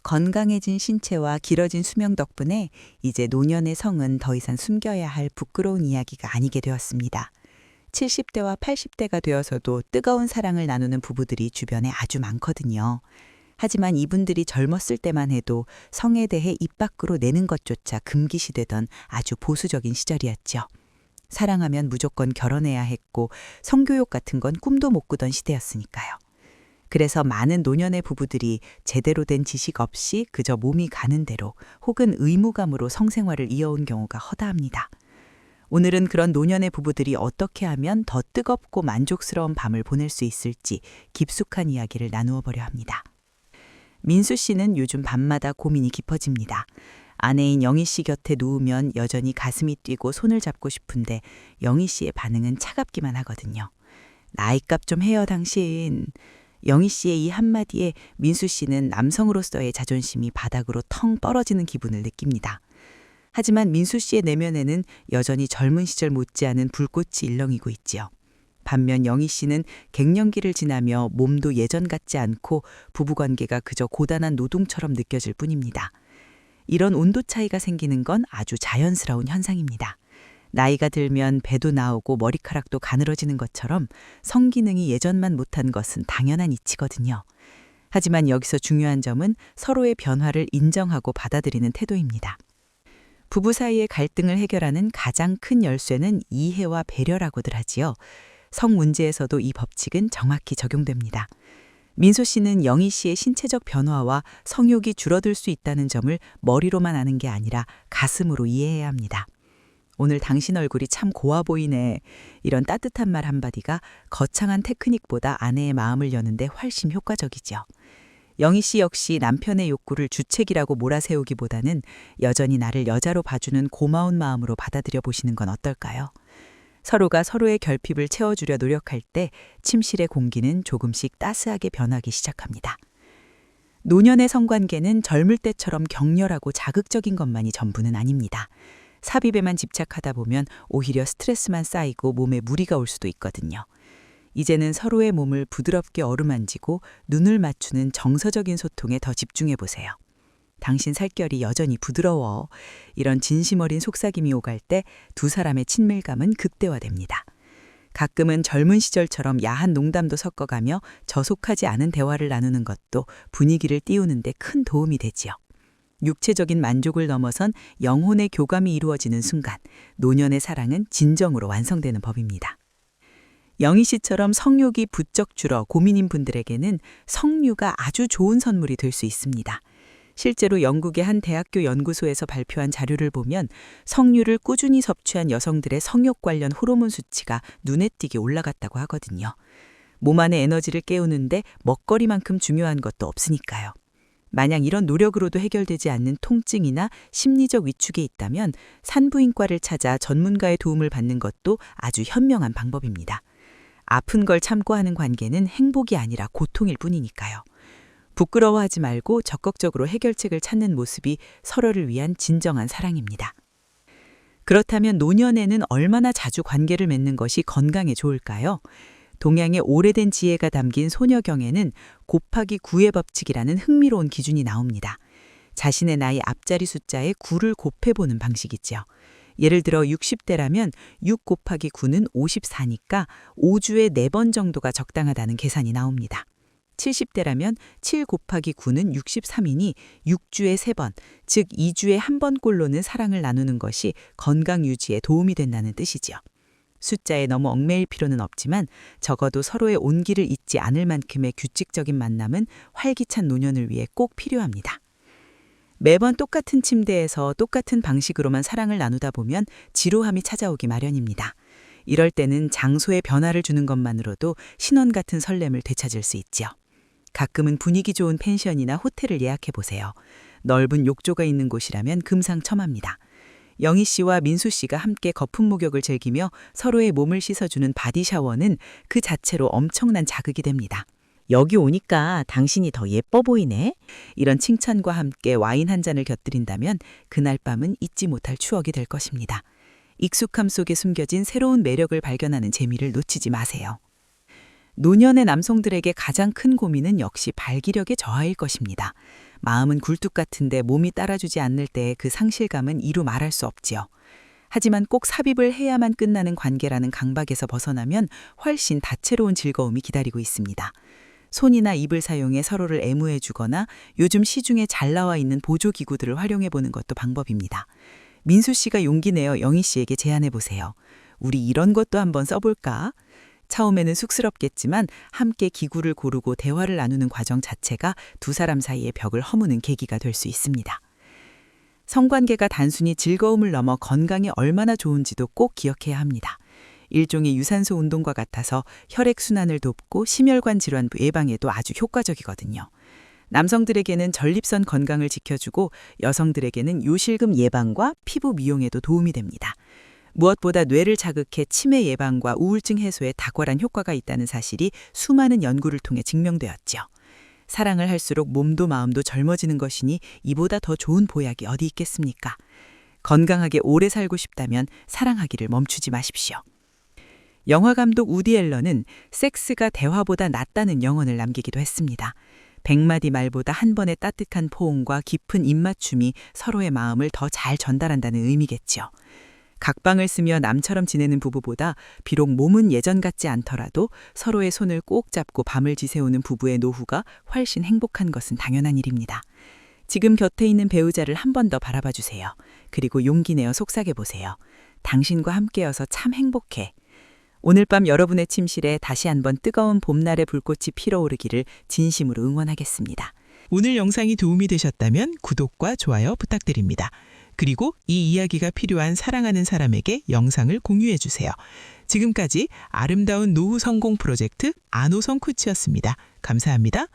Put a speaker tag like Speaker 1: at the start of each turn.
Speaker 1: 건강해진 신체와 길어진 수명 덕분에 이제 노년의 성은 더 이상 숨겨야 할 부끄러운 이야기가 아니게 되었습니다. 70대와 80대가 되어서도 뜨거운 사랑을 나누는 부부들이 주변에 아주 많거든요. 하지만 이분들이 젊었을 때만 해도 성에 대해 입 밖으로 내는 것조차 금기시되던 아주 보수적인 시절이었죠. 사랑하면 무조건 결혼해야 했고 성교육 같은 건 꿈도 못 꾸던 시대였으니까요. 그래서 많은 노년의 부부들이 제대로 된 지식 없이 그저 몸이 가는 대로 혹은 의무감으로 성생활을 이어온 경우가 허다합니다. 오늘은 그런 노년의 부부들이 어떻게 하면 더 뜨겁고 만족스러운 밤을 보낼 수 있을지 깊숙한 이야기를 나누어 보려 합니다. 민수 씨는 요즘 밤마다 고민이 깊어집니다. 아내인 영희 씨 곁에 누우면 여전히 가슴이 뛰고 손을 잡고 싶은데 영희 씨의 반응은 차갑기만 하거든요. 나이값 좀 해요, 당신. 영희 씨의 이 한마디에 민수 씨는 남성으로서의 자존심이 바닥으로 텅 떨어지는 기분을 느낍니다. 하지만 민수 씨의 내면에는 여전히 젊은 시절 못지않은 불꽃이 일렁이고 있지요. 반면 영희 씨는 갱년기를 지나며 몸도 예전 같지 않고 부부관계가 그저 고단한 노동처럼 느껴질 뿐입니다. 이런 온도 차이가 생기는 건 아주 자연스러운 현상입니다. 나이가 들면 배도 나오고 머리카락도 가늘어지는 것처럼 성기능이 예전만 못한 것은 당연한 이치거든요. 하지만 여기서 중요한 점은 서로의 변화를 인정하고 받아들이는 태도입니다. 부부 사이의 갈등을 해결하는 가장 큰 열쇠는 이해와 배려라고들 하지요. 성 문제에서도 이 법칙은 정확히 적용됩니다. 민수 씨는 영희 씨의 신체적 변화와 성욕이 줄어들 수 있다는 점을 머리로만 아는 게 아니라 가슴으로 이해해야 합니다. 오늘 당신 얼굴이 참 고와 보이네. 이런 따뜻한 말 한마디가 거창한 테크닉보다 아내의 마음을 여는데 훨씬 효과적이죠. 영희 씨 역시 남편의 욕구를 주책이라고 몰아세우기보다는 여전히 나를 여자로 봐주는 고마운 마음으로 받아들여 보시는 건 어떨까요? 서로가 서로의 결핍을 채워주려 노력할 때 침실의 공기는 조금씩 따스하게 변하기 시작합니다. 노년의 성관계는 젊을 때처럼 격렬하고 자극적인 것만이 전부는 아닙니다. 삽입에만 집착하다 보면 오히려 스트레스만 쌓이고 몸에 무리가 올 수도 있거든요. 이제는 서로의 몸을 부드럽게 어루만지고 눈을 맞추는 정서적인 소통에 더 집중해 보세요. 당신 살결이 여전히 부드러워. 이런 진심 어린 속삭임이 오갈 때 두 사람의 친밀감은 극대화됩니다. 가끔은 젊은 시절처럼 야한 농담도 섞어가며 저속하지 않은 대화를 나누는 것도 분위기를 띄우는 데 큰 도움이 되지요. 육체적인 만족을 넘어선 영혼의 교감이 이루어지는 순간 노년의 사랑은 진정으로 완성되는 법입니다. 영희 씨처럼 성욕이 부쩍 줄어 고민인 분들에게는 석류가 아주 좋은 선물이 될 수 있습니다. 실제로 영국의 한 대학교 연구소에서 발표한 자료를 보면 석류를 꾸준히 섭취한 여성들의 성욕 관련 호르몬 수치가 눈에 띄게 올라갔다고 하거든요. 몸 안의 에너지를 깨우는데 먹거리만큼 중요한 것도 없으니까요. 만약 이런 노력으로도 해결되지 않는 통증이나 심리적 위축이 있다면 산부인과를 찾아 전문가의 도움을 받는 것도 아주 현명한 방법입니다. 아픈 걸 참고 하는 관계는 행복이 아니라 고통일 뿐이니까요. 부끄러워하지 말고 적극적으로 해결책을 찾는 모습이 서로를 위한 진정한 사랑입니다. 그렇다면 노년에는 얼마나 자주 관계를 맺는 것이 건강에 좋을까요? 동양의 오래된 지혜가 담긴 소녀경에는 곱하기 9의 법칙이라는 흥미로운 기준이 나옵니다. 자신의 나이 앞자리 숫자에 9를 곱해보는 방식이죠. 예를 들어 60대라면 6 곱하기 9는 54니까 5주에 4번 정도가 적당하다는 계산이 나옵니다. 70대라면 7 곱하기 9는 63이니 6주에 3번, 즉 2주에 1번꼴로는 사랑을 나누는 것이 건강 유지에 도움이 된다는 뜻이지요. 숫자에 너무 얽매일 필요는 없지만 적어도 서로의 온기를 잊지 않을 만큼의 규칙적인 만남은 활기찬 노년을 위해 꼭 필요합니다. 매번 똑같은 침대에서 똑같은 방식으로만 사랑을 나누다 보면 지루함이 찾아오기 마련입니다. 이럴 때는 장소에 변화를 주는 것만으로도 신혼 같은 설렘을 되찾을 수 있지요. 가끔은 분위기 좋은 펜션이나 호텔을 예약해 보세요. 넓은 욕조가 있는 곳이라면 금상첨화입니다. 영희 씨와 민수 씨가 함께 거품 목욕을 즐기며 서로의 몸을 씻어주는 바디 샤워는 그 자체로 엄청난 자극이 됩니다. 여기 오니까 당신이 더 예뻐 보이네. 이런 칭찬과 함께 와인 한 잔을 곁들인다면 그날 밤은 잊지 못할 추억이 될 것입니다. 익숙함 속에 숨겨진 새로운 매력을 발견하는 재미를 놓치지 마세요. 노년의 남성들에게 가장 큰 고민은 역시 발기력의 저하일 것입니다. 마음은 굴뚝 같은데 몸이 따라주지 않을 때의 그 상실감은 이루 말할 수 없지요. 하지만 꼭 삽입을 해야만 끝나는 관계라는 강박에서 벗어나면 훨씬 다채로운 즐거움이 기다리고 있습니다. 손이나 입을 사용해 서로를 애무해 주거나 요즘 시중에 잘 나와 있는 보조기구들을 활용해 보는 것도 방법입니다. 민수 씨가 용기 내어 영희 씨에게 제안해 보세요. 우리 이런 것도 한번 써볼까? 처음에는 쑥스럽겠지만 함께 기구를 고르고 대화를 나누는 과정 자체가 두 사람 사이의 벽을 허무는 계기가 될 수 있습니다. 성관계가 단순히 즐거움을 넘어 건강에 얼마나 좋은지도 꼭 기억해야 합니다. 일종의 유산소 운동과 같아서 혈액순환을 돕고 심혈관 질환 예방에도 아주 효과적이거든요. 남성들에게는 전립선 건강을 지켜주고 여성들에게는 요실금 예방과 피부 미용에도 도움이 됩니다. 무엇보다 뇌를 자극해 치매 예방과 우울증 해소에 탁월한 효과가 있다는 사실이 수많은 연구를 통해 증명되었죠. 사랑을 할수록 몸도 마음도 젊어지는 것이니 이보다 더 좋은 보약이 어디 있겠습니까? 건강하게 오래 살고 싶다면 사랑하기를 멈추지 마십시오. 영화감독 우디 앨런은 섹스가 대화보다 낫다는 명언을 남기기도 했습니다. 100마디 말보다 한 번의 따뜻한 포옹과 깊은 입맞춤이 서로의 마음을 더 잘 전달한다는 의미겠죠. 각방을 쓰며 남처럼 지내는 부부보다 비록 몸은 예전 같지 않더라도 서로의 손을 꼭 잡고 밤을 지새우는 부부의 노후가 훨씬 행복한 것은 당연한 일입니다. 지금 곁에 있는 배우자를 한 번 더 바라봐 주세요. 그리고 용기 내어 속삭여 보세요. 당신과 함께여서 참 행복해. 오늘 밤 여러분의 침실에 다시 한번 뜨거운 봄날의 불꽃이 피어오르기를 진심으로 응원하겠습니다.
Speaker 2: 오늘 영상이 도움이 되셨다면 구독과 좋아요 부탁드립니다. 그리고 이 이야기가 필요한 사랑하는 사람에게 영상을 공유해 주세요. 지금까지 아름다운 노후 성공 프로젝트 안호성 코치였습니다. 감사합니다.